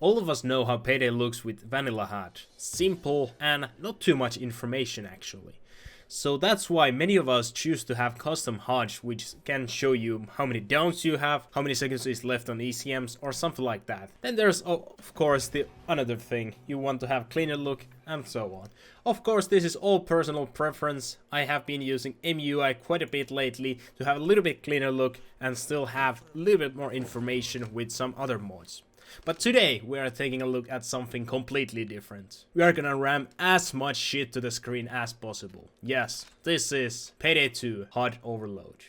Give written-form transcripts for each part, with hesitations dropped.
All of us know how Payday looks with vanilla HUD. Simple and not too much information actually. So that's why many of us choose to have custom HUDs, which can show you how many downs you have, how many seconds is left on ECMs or something like that. Then there's of course the another thing, you want to have cleaner look and so on. Of course this is all personal preference. I have been using MUI quite a bit lately to have a little bit cleaner look and still have a little bit more information with some other mods. But today we are taking a look at something completely different. We are gonna ram as much shit to the screen as possible. Yes, this is Payday 2 Hud Overload.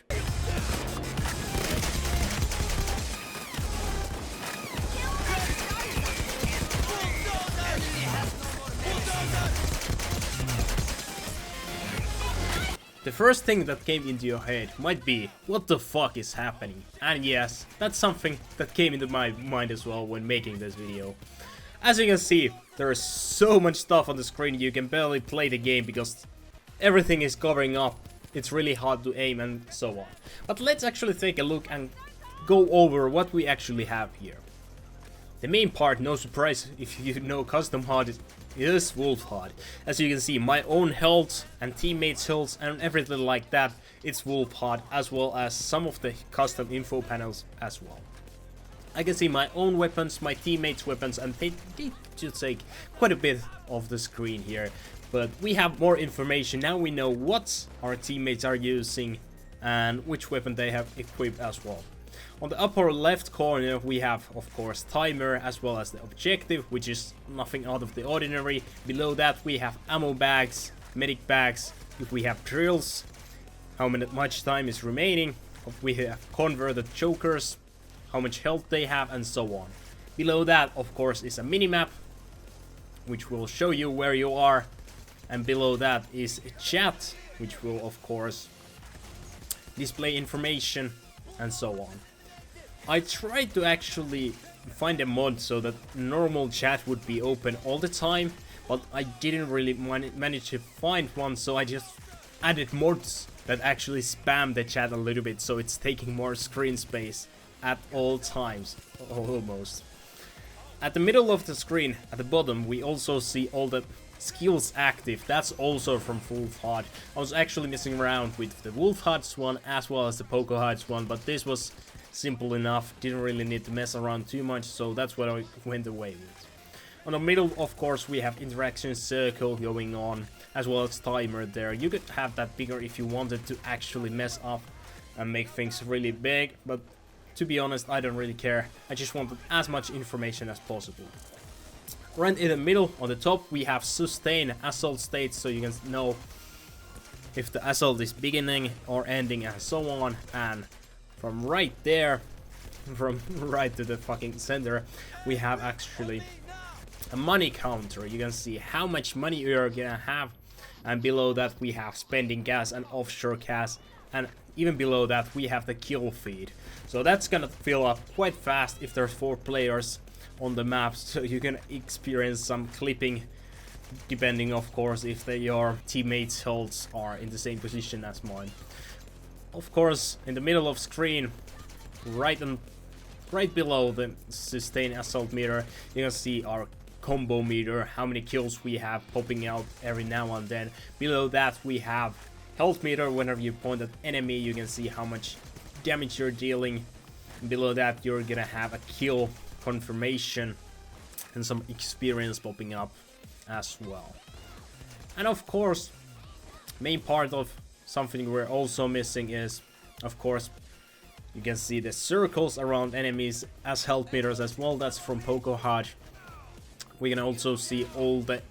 The first thing that came into your head might be, what the fuck is happening? And yes, that's something that came into my mind as well when making this video. As you can see, there is so much stuff on the screen you can barely play the game because everything is covering up. It's really hard to aim and so on. But let's actually take a look and go over what we actually have here. The main part, no surprise if you know custom HUD, is Wolf HUD. As you can see, my own health and teammates' health and everything like that, it's Wolf HUD, as well as some of the custom info panels as well. I can see my own weapons, my teammates' weapons, and they do take quite a bit of the screen here. But we have more information, now we know what our teammates are using and which weapon they have equipped as well. On the upper left corner we have of course timer as well as the objective, which is nothing out of the ordinary. Below that we have ammo bags, medic bags, if we have drills, how much time is remaining, if we have converted chokers, how much health they have and so on. Below that of course is a minimap which will show you where you are, and below that is a chat which will of course display information and so on. I tried to actually find a mod so that normal chat would be open all the time, but I didn't really manage to find one, so I just added mods that actually spam the chat a little bit, so it's taking more screen space at all times, almost. At the middle of the screen, at the bottom, we also see all the skills active. That's also from Wolf HUD. I was actually messing around with the Wolf HUD's one as well as the Poco HUD's one, but this was simple enough, didn't really need to mess around too much, so that's what I went away with. On the middle of course we have interaction circle going on, as well as timer there. You could have that bigger if you wanted to actually mess up and make things really big, but to be honest I don't really care, I just wanted as much information as possible. Right in the middle on the top we have sustain assault states, so you can know if the assault is beginning or ending and so on. And from right there, from right to the fucking center, we have actually a money counter. You can see how much money you're gonna have, and below that we have spending gas and offshore gas, and even below that we have the kill feed. So that's gonna fill up quite fast if there's 4 players on the map, so you can experience some clipping, depending of course if your teammates' healths are in the same position as mine. Of course, in the middle of screen, right below the sustain assault meter, you can see our combo meter, how many kills we have popping out every now and then. Below that we have health meter. Whenever you point at enemy, you can see how much damage you're dealing. Below that you're gonna have a kill confirmation and some experience popping up as well. And of course, main part of something we're also missing is, of course, you can see the circles around enemies as health meters as well. That's from Poco HUD. We can also see all the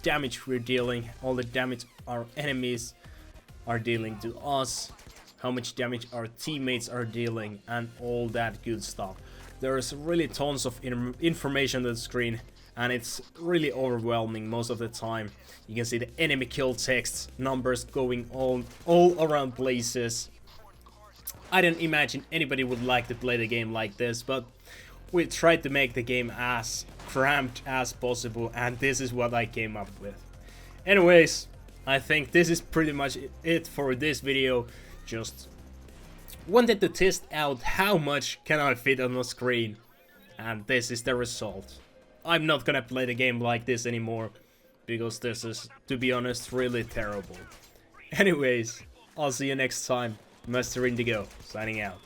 damage we're dealing, all the damage our enemies are dealing to us, how much damage our teammates are dealing, and all that good stuff. There's really tons of information on the screen, and it's really overwhelming most of the time. You can see the enemy kill text, numbers going all around places. I didn't imagine anybody would like to play the game like this, but we tried to make the game as cramped as possible, and this is what I came up with. Anyways, I think this is pretty much it for this video. Just wanted to test out how much can I fit on the screen. And this is the result. I'm not gonna play the game like this anymore, because this is, to be honest, really terrible. Anyways, I'll see you next time. Master Indigo, signing out.